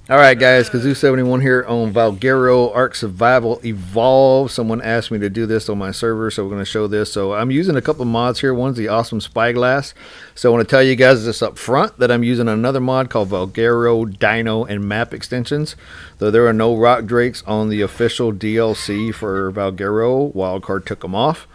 Alright guys, Kazoo71 here on Valguero Ark Survival Evolve. Someone asked me to do this on my server, so we're going to show this. So I'm using a couple of mods here. One's the awesome spyglass. So I want to tell you guys this up front, that I'm using another mod called Valguero Dino and Map Extensions. Though there are no rock drakes on the official DLC for Valguero, Wildcard took them off.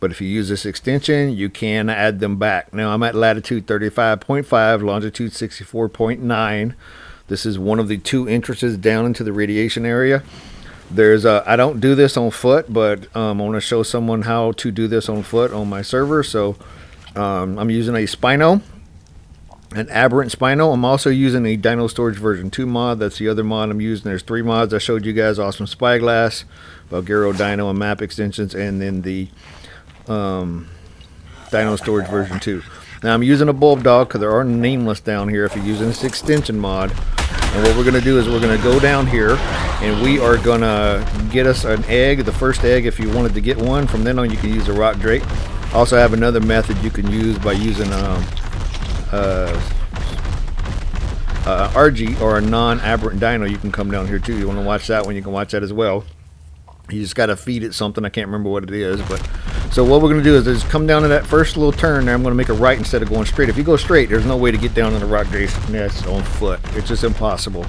But if you use this extension, you can add them back. Now I'm at latitude 35.5, longitude 64.9. This is one of the two entrances down into the radiation area. I don't do this on foot, but I want to show someone how to do this on foot on my server. So I'm using a Spino, an Aberrant Spino. I'm also using a Dino Storage version 2 mod. That's the other mod I'm using. There's 3 mods I showed you guys: Awesome Spyglass, Valguero Dino and Map Extensions, and then the Dino Storage version 2. Now I'm using a bulb dog because there are nameless down here if you're using this extension mod. And what we're going to do is we're going to go down here and we are going to get us an egg, the first egg if you wanted to get one. From then on you can use a rock drake. Also have another method you can use by using RG or a non-aberrant dino. You can come down here too. You want to watch that one, you can watch that as well. You just got to feed it something. I can't remember what it is, but so what we're going to do is just come down to that first little turn there. I'm going to make a right instead of going straight. If you go straight, there's no way to get down in the rock drake nest on foot. It's just impossible.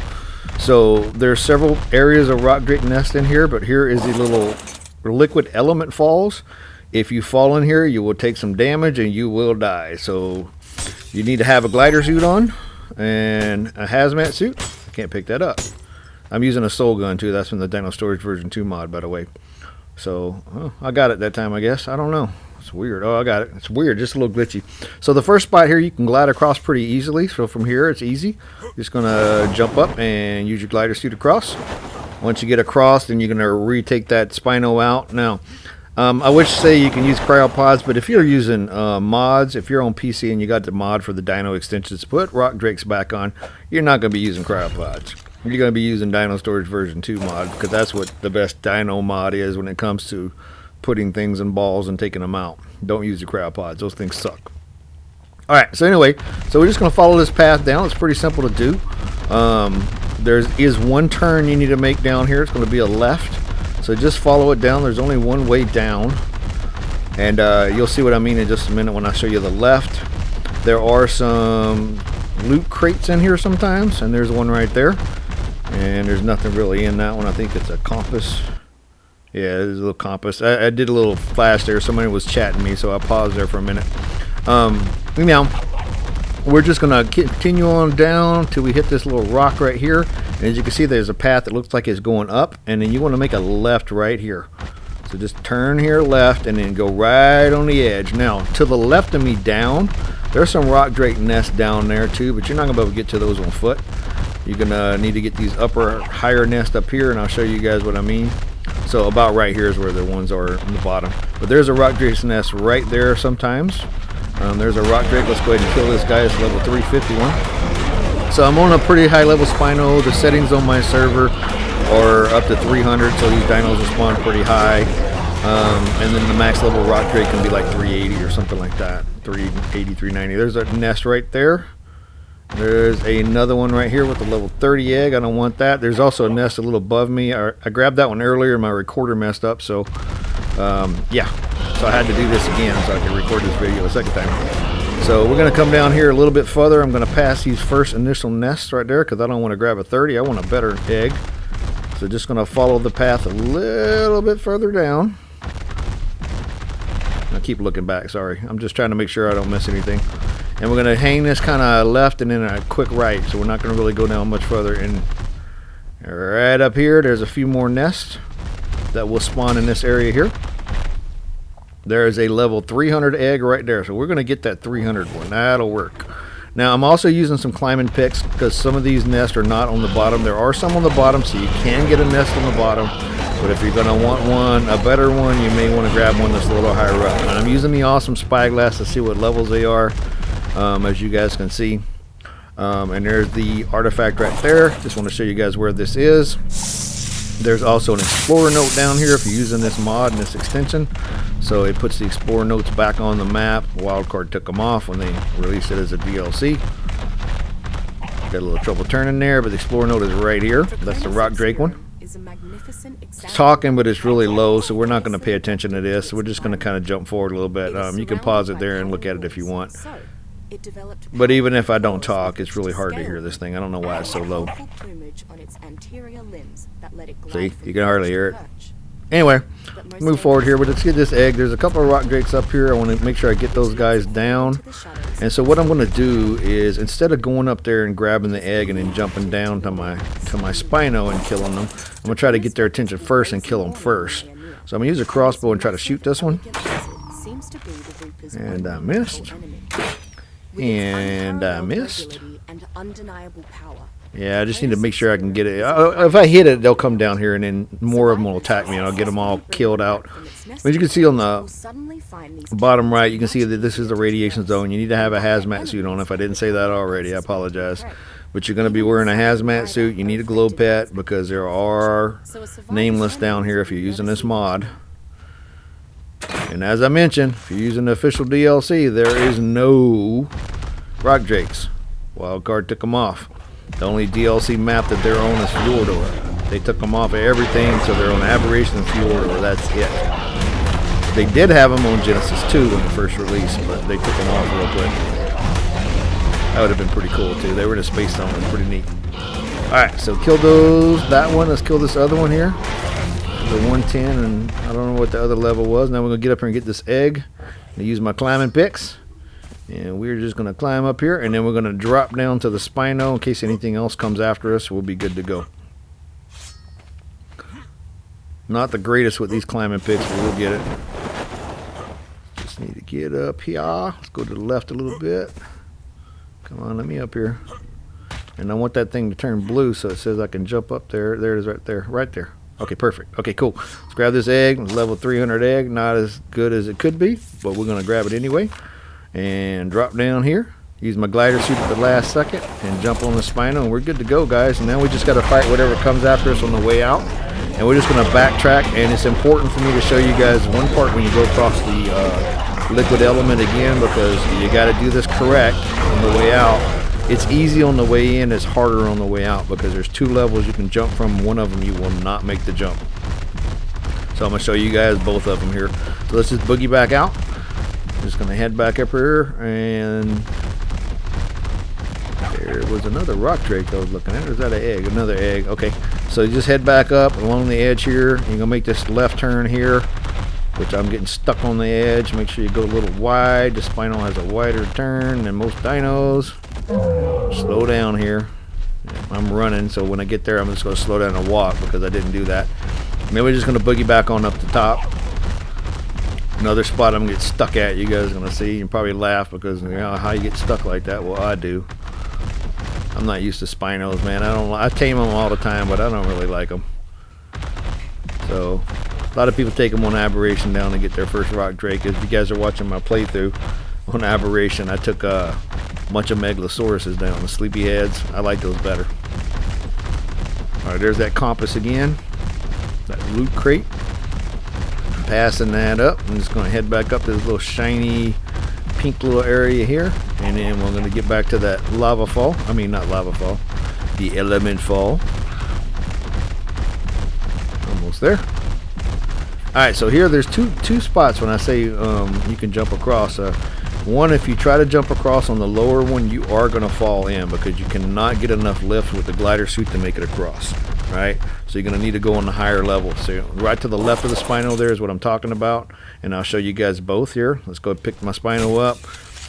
So there's several areas of rock drake nest in here, but here is the little liquid element falls. If you fall in here, you will take some damage and you will die. So you need to have a glider suit on and a hazmat suit. I can't pick that up. I'm using a soul gun too. That's from the Dino Storage version 2 mod, by the way. So I got it that time, I guess. I don't know. It's weird. Oh, I got it. It's weird, just a little glitchy. So the first spot here, you can glide across pretty easily. So from here, it's easy. Just gonna jump up and use your glider suit across. Once you get across, then you're gonna retake that Spino out. Now, I wish say you can use cryopods, but if you're using mods, if you're on PC and you got the mod for the Dino extensions, put rock drakes back on. You're not gonna be using cryopods. You're going to be using Dino Storage version 2 mod, because that's what the best Dino mod is when it comes to putting things in balls and taking them out. Don't use the cryopods. Those things suck. Alright, so anyway, so we're just going to follow this path down. It's pretty simple to do. There is one turn you need to make down here. It's going to be a left. So just follow it down. There's only one way down. And you'll see what I mean in just a minute when I show you the left. There are some loot crates in here sometimes, and there's one right there. And there's nothing really in that one. I think it's a compass. Yeah, there's a little compass. I did a little flash there. Somebody was chatting me, so I paused there for a minute. Now, we're just going to continue on down till we hit this little rock right here. And as you can see, there's a path that looks like it's going up. And then you want to make a left right here. So just turn here left and then go right on the edge. Now, to the left of me down, there's some rock drake nests down there too, but you're not going to be able to get to those on foot. You're gonna need to get these higher nests up here, and I'll show you guys what I mean. So about right here is where the ones are on the bottom. But there's a rock drake nest right there sometimes. There's a rock drake. Let's go ahead and kill this guy. It's level 351. So I'm on a pretty high level Spino. The settings on my server are up to 300, so these dinos will spawn pretty high. And then the max level rock drake can be like 380 or something like that. 380, 390. There's a nest right there. There's another one right here with the level 30 egg. I don't want that. There's also a nest a little above me. I grabbed that one earlier. My recorder messed up, so yeah. So I had to do this again so I can record this video a second time. So we're going to come down here a little bit further. I'm going to pass these first initial nests right there because I don't want to grab a 30. I want a better egg. So just going to follow the path a little bit further down. I keep looking back, sorry. I'm just trying to make sure I don't miss anything. And we're going to hang this kind of left and then a quick right. So we're not going to really go down much further. And right up here, there's a few more nests that will spawn in this area here. There is a level 300 egg right there. So we're going to get that 300 one. That'll work. Now, I'm also using some climbing picks because some of these nests are not on the bottom. There are some on the bottom, so you can get a nest on the bottom. But if you're going to want one, a better one, you may want to grab one that's a little higher up. And I'm using the awesome spyglass to see what levels they are. As you guys can see, and there's the artifact right there. Just want to show you guys where this is. There's also an explorer note down here if you're using this mod and this extension. So it puts the explorer notes back on the map. Wildcard took them off when they released it as a DLC. Got a little trouble turning there, but the explorer node is right here. That's the rock drake one. It's talking, but it's really low, so we're not going to pay attention to this. We're just going to kind of jump forward a little bit. You can pause it there and look at it if you want. But even if I don't talk, it's really hard to hear this thing. I don't know why it's so low. See, you can hardly hear it. Anyway, move forward here, but let's get this egg. There's a couple of rock drakes up here. I want to make sure I get those guys down. And so what I'm going to do is, instead of going up there and grabbing the egg and then jumping down to my Spino and killing them, I'm going to try to get their attention first and kill them first. So I'm going to use a crossbow and try to shoot this one. And I missed. And I missed. Yeah, I just need to make sure I can get it. If I hit it, they'll come down here, and then more of them will attack me, and I'll get them all killed out. As you can see on the bottom right, you can see that this is the radiation zone. You need to have a hazmat suit on. If I didn't say that already, I apologize. But you're going to be wearing a hazmat suit. You need a glow pet because there are nameless down here if you're using this mod. And as I mentioned, if you're using the official DLC, there is no rock drakes. Wildcard took them off. The only DLC map that they're on is Fjordor. They took them off of everything, so they're on Aberration and Fjordor. That's it. They did have them on Genesis 2 when it first released, but they took them off real quick. That would have been pretty cool too. They were in a space zone. It was pretty neat. Alright, so kill that one. Let's kill this other one here. The 110, and I don't know what the other level was. Now we're going to get up here and get this egg. I use my climbing picks. And we're just going to climb up here, and then we're going to drop down to the Spino in case anything else comes after us. We'll be good to go. Not the greatest with these climbing picks, but we'll get it. Just need to get up here. Let's go to the left a little bit. Come on, let me up here. And I want that thing to turn blue so it says I can jump up there. There it is right there. Right there. Okay, perfect. Okay, cool. Let's grab this egg. Level 300 egg. Not as good as it could be, but we're going to grab it anyway. And drop down here, use my glider suit at the last second, and jump on the Spino, and we're good to go, guys. And now we just got to fight whatever comes after us on the way out, and we're just going to backtrack. And it's important for me to show you guys one part when you go across the liquid element again, because you got to do this correct on the way out. It's easy on the way in, it's harder on the way out, because there's two levels you can jump from. One of them you will not make the jump. So I'm going to show you guys both of them here. So let's just boogie back out. Just gonna head back up here, and there was another rock drake I was looking at. Or is that an egg? Another egg. Okay, so you just head back up along the edge here. You're gonna make this left turn here, which I'm getting stuck on the edge. Make sure you go a little wide. The Spino has a wider turn than most dinos. Slow down here. I'm running, so when I get there, I'm just gonna slow down and walk because I didn't do that. And then we're just gonna boogie back on up the top. Another spot I'm gonna get stuck at. You guys are gonna see and probably laugh because you know how you get stuck like that. Well, I do. I'm not used to Spinos, man. I tame them all the time, but I don't really like them. So a lot of people take them on Aberration down to get their first rock drake. If you guys are watching my playthrough on Aberration, I took a bunch of Megalosauruses down, the sleepyheads. I like those better. All right, there's that compass again. That loot crate. Passing that up. I'm just going to head back up to this little shiny pink little area here, and then we're going to get back to that lava fall. I mean, not lava fall, the element fall. Almost there. Alright, so here there's two spots when I say you can jump across. One, if you try to jump across on the lower one, you are going to fall in because you cannot get enough lift with the glider suit to make it across. Right, so you're going to need to go on the higher level. So right to the left of the Spino there is what I'm talking about, and I'll show you guys both here. Let's go pick my Spino up.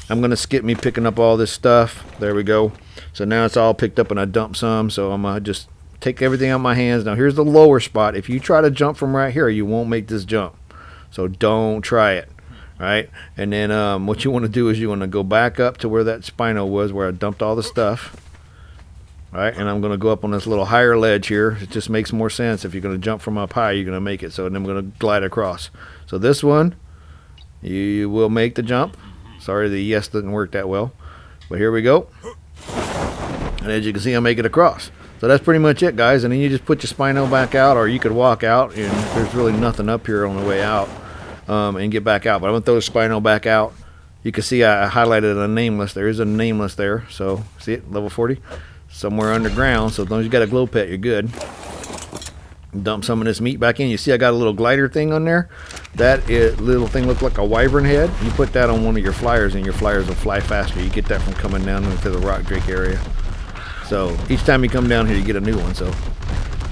I'm going to skip me picking up all this stuff. There we go. So now it's all picked up and I dumped some, so I'm going to just take everything out of my hands. Now here's the lower spot. If you try to jump from right here, you won't make this jump, so don't try it. Right, and then what you want to do is you want to go back up to where that Spino was, where I dumped all the stuff. Alright, and I'm going to go up on this little higher ledge here. It just makes more sense. If you're going to jump from up high, you're going to make it. So then I'm going to glide across. So this one, you will make the jump. Sorry, the yes didn't work that well. But here we go. And as you can see, I'm making it across. So that's pretty much it, guys. And then you just put your Spino back out, or you could walk out, and there's really nothing up here on the way out, and get back out. But I'm going to throw the Spino back out. You can see I highlighted a nameless. There is a nameless there. So, see it? Level 40. somewhere underground. So as long as you got a glow pet, you're good. Dump some of this meat back in. You see I got a little glider thing on there. That little thing looked like a wyvern head. You put that on one of your flyers and your flyers will fly faster. You get that from coming down into the rock drake area. So each time you come down here you get a new one. So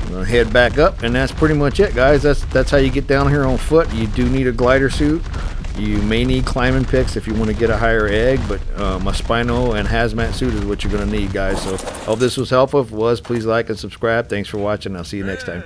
I'm gonna head back up, and that's pretty much it, guys. That's how you get down here on foot. You do need a glider suit. You may need climbing picks if you want to get a higher egg, but a Spino and hazmat suit is what you're going to need, guys. So hope this was helpful. If it was, please like and subscribe. Thanks for watching. I'll see you next time.